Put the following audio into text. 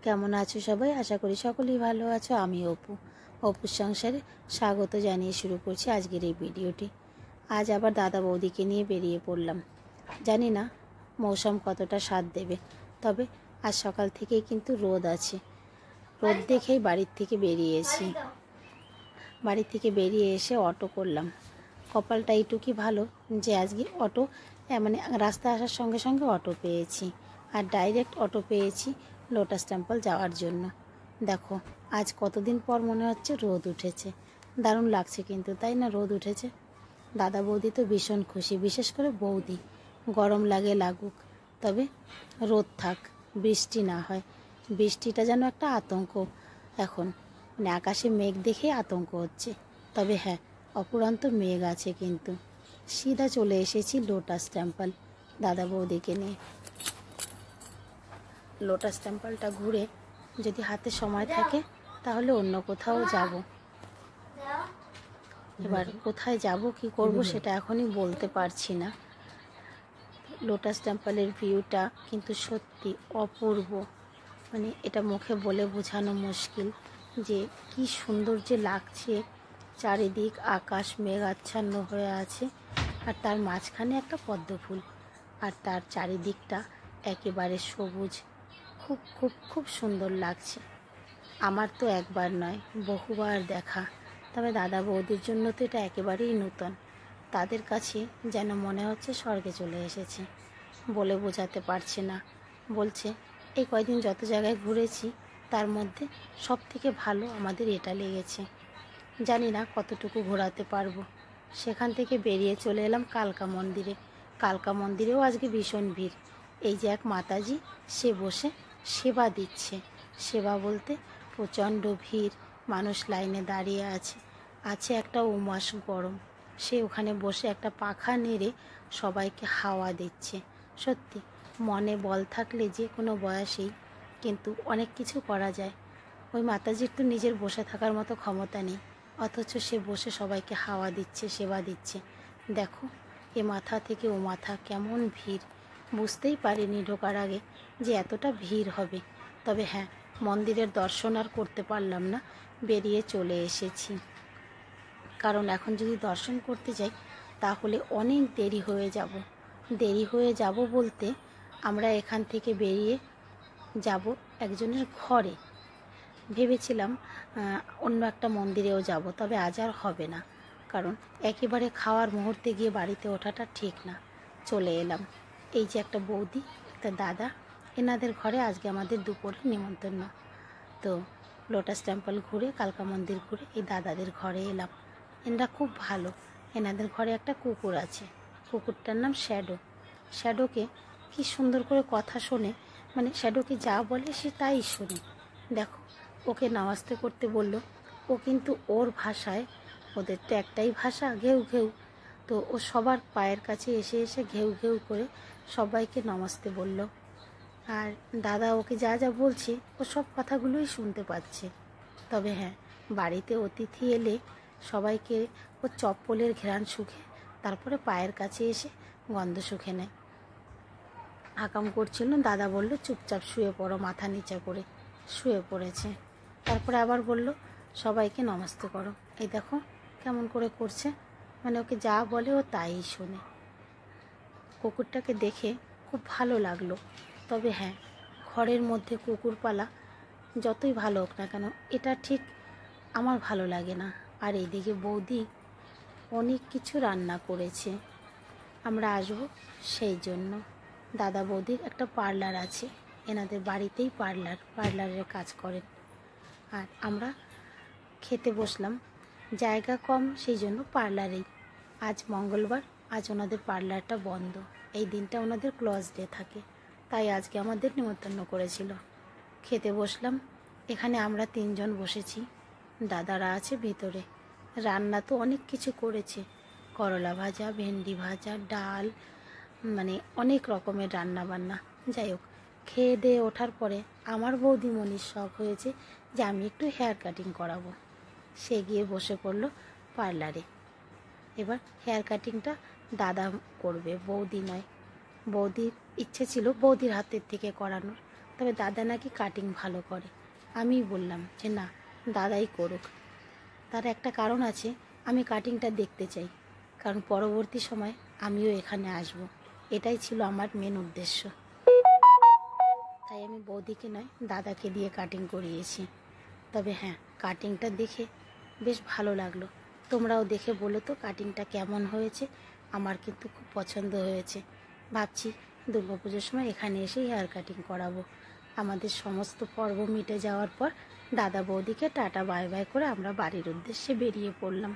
কেমন আছো সবাই? আশা করি সকলেই ভালো আছো। আমি অপুর সংসারে স্বাগত জানিয়ে শুরু করছি আজকের এই ভিডিওটি। আজ আবার দাদা বৌদিকে নিয়ে বেরিয়ে পড়লাম। জানি না মৌসুম কতটা স্বাদ দেবে, তবে আজ সকাল থেকেই কিন্তু রোদ আছে। রোদ দেখেই বাড়ির থেকে বেরিয়ে এসে অটো করলাম। কপালটা এইটুকুই ভালো যে আজকে অটো মানে রাস্তা আসার সঙ্গে সঙ্গে অটো পেয়েছি, আর ডাইরেক্ট অটো পেয়েছি লোটাস টেম্পল যাওয়ার জন্য। দেখো আজ কতদিন পর মনে হচ্ছে রোদ উঠেছে, দারুণ লাগছে কিন্তু, তাই না? রোদ উঠেছে। দাদা বৌদি তো ভীষণ খুশি, বিশেষ করে বৌদি। গরম লাগে লাগুক, তবে রোদ থাক, বৃষ্টি না হয়। বৃষ্টিটা যেন একটা আতঙ্ক এখন, মানে আকাশে মেঘ দেখে আতঙ্ক হচ্ছে। তবে হ্যাঁ, অপুরন্ত মেঘ আছে কিন্তু। সিধা চলে এসেছি লোটাস টেম্পল দাদা বৌদিকে নিয়ে। লোটাস টেম্পলটা ঘুরে যদি হাতে সময় থাকে তাহলে অন্য কোথাও যাব। এবার কোথায় যাব কি করব সেটা এখনই বলতে পারছি না। লোটাস টেম্পলের ভিউটা কিন্তু সত্যি অপূর্ব, মানে এটা মুখে বলে বোঝানো মুশকিল যে কি সুন্দর যে লাগছে। চারিদিক আকাশ মেঘাচ্ছন্ন হয়ে আছে, আর তার মাঝখানে একটা পদ্ম ফুল, আর তার চারিদিকটা একেবারে সবুজ। খুব খুব খুব সুন্দর লাগছে। আমার তো একবার নয়, বহুবার দেখা। তবে দাদা বৌদির জন্য তো এটা একেবারেই নূতন। তাদের কাছে যেন মনে হচ্ছে স্বর্গে চলে এসেছে, বলে বোঝাতে পারছে না। বলছে এই কয়দিন যত জায়গায় ঘুরেছি তার মধ্যে সব থেকে ভালো আমাদের এটা লেগেছে। জানি না কতটুকু ঘোরাতে পারবো। সেখান থেকে বেরিয়ে চলে এলাম কালকা মন্দিরে। কালকা মন্দিরেও আজকে ভীষণ ভিড়। এই যে এক মাতাজি, সে বসে সেবা দিচ্ছে। সেবা বলতে প্রচণ্ড ভিড়, মানুষ লাইনে দাঁড়িয়ে আছে একটা উমাস গরম। সে ওখানে বসে একটা পাখা নেড়ে সবাইকে হাওয়া দিচ্ছে। সত্যি মনে বল থাকলে যে কোনো বয়সেই কিন্তু অনেক কিছু করা যায়। ওই মাতাজির তো নিজের বসে থাকার মতো ক্ষমতা নেই, অথচ সে বসে সবাইকে হাওয়া দিচ্ছে, সেবা দিচ্ছে। দেখো এ মাথা থেকে ও মাথা কেমন ভিড়। বুঝতেই পারিনি ঢোকার আগে যে এতটা ভিড় হবে। তবে হ্যাঁ, মন্দিরের দর্শন আর করতে পারলাম না, বেরিয়ে চলে এসেছি। কারণ এখন যদি দর্শন করতে যাই তাহলে অনেক দেরি হয়ে যাব বলতে আমরা এখান থেকে বেরিয়ে যাব একজনের ঘরে। ভেবেছিলাম অন্য একটা মন্দিরেও যাব, তবে আজ আর হবে না, কারণ একেবারে খাওয়ার মুহূর্তে গিয়ে বাড়িতে ওঠাটা ঠিক না। চলে এলাম। এই যে একটা বৌদি, একটা দাদা, এনাদের ঘরে আজকে আমাদের দুপুরে নিমন্ত্রণ। তো লোটাস টেম্পল ঘুরে, কালকা মন্দির ঘুরে এই দাদাদের ঘরে এলাম। এনারা খুব ভালো। এনাদের ঘরে একটা কুকুর আছে, কুকুরটার নাম শ্যাডোকে কি সুন্দর করে কথা শোনে, মানে শ্যাডোকে যা বলে সে তাই শোনে। দেখো ওকে নামাজতে করতে বললো, ও কিন্তু ওর ভাষায়, ওদের তো একটাই ভাষা ঘেউ ঘেউ, তো ও সবার পায়ের কাছে এসে এসে ঘেউ ঘেউ করে সবাইকে নমস্তে বলল। আর দাদা ওকে যা যা বলছে ও সব কথাগুলোই শুনতে পাচ্ছে। তবে হ্যাঁ, বাড়িতে অতিথি এলে সবাইকে ও চপ্পলের ঘ্রাণ শুঁকে তারপরে পায়ের কাছে এসে গন্ধ শুঁকে নেয়। আকাম করছিল, দাদা বলল চুপচাপ শুয়ে পড়ো, মাথা নিচা করে শুয়ে পড়েছে। তারপরে আবার বলল সবাইকে নমস্তে করো। এই দেখো কেমন করে করছে, মানে ওকে যা বলে ও তাই শোনে। কুকুরটাকে দেখে খুব ভালো লাগলো। তবে হ্যাঁ, ঘরের মধ্যে কুকুর পালা যতই ভালো হোক না কেন, এটা ঠিক আমার ভালো লাগে না। আর এইদিকে বৌদি অনেক কিছু রান্না করেছে, আমরা আসবো সেই জন্য। দাদা বৌদির একটা পার্লার আছে, এনাদের বাড়িতেই পার্লারের কাজ করেন। আর আমরা খেতে বসলাম, জায়গা কম সেই জন্য পার্লারেই। আজ মঙ্গলবার, আজ ওনাদের পার্লারটা বন্ধ। এই দিনটা ওনাদের ক্লোজ ডে থাকে, তাই আজকে আমাদের নিমন্ত্রণ করেছিল। খেতে বসলাম। এখানে আমরা 3 জন বসেছি, দাদারা আছে ভিতরে। রান্না তো অনেক কিছু করেছে, করলা ভাজা, ভেন্ডি ভাজা, ডাল, মানে অনেক রকমের রান্না বান্না। যাই হোক, খেয়ে দিয়ে ওঠার পরে আমার বৌদিমণির শখ হয়েছে যে আমি একটু হেয়ার কাটিং করাবো। সে গিয়ে বসে পড়লো পার্লারে। এবার হেয়ার কাটিংটা দাদা করবে, বৌদি নয়। বৌদির ইচ্ছে ছিল বৌদির হাতের থেকে করানোর, তবে দাদা নাকি কাটিং ভালো করে। আমিই বললাম যে না, দাদাই করুক। তার একটা কারণ আছে, আমি কাটিংটা দেখতে চাই, কারণ পরবর্তী সময় আমিও এখানে আসব। এটাই ছিল আমার মেন উদ্দেশ্য। তাই আমি বৌদিকে নয়, দাদাকে দিয়ে কাটিং করিয়েছি। তবে হ্যাঁ, কাটিংটা দেখে বেশ ভালো লাগলো। তোমরাও দেখে বলো তো কাটিংটা কেমন হয়েছে। আমার কিন্তু খুব পছন্দ হয়েছে। ভাবছি দুর্গাপুজোর সময় এখানে এসেই হেয়ার কাটিং করাবো। আমাদের সমস্ত পর্ব মিটে যাওয়ার পর দাদা বৌদিকে টাটা বাই বাই করে আমরা বাড়ির উদ্দেশ্যে বেরিয়ে পড়লাম।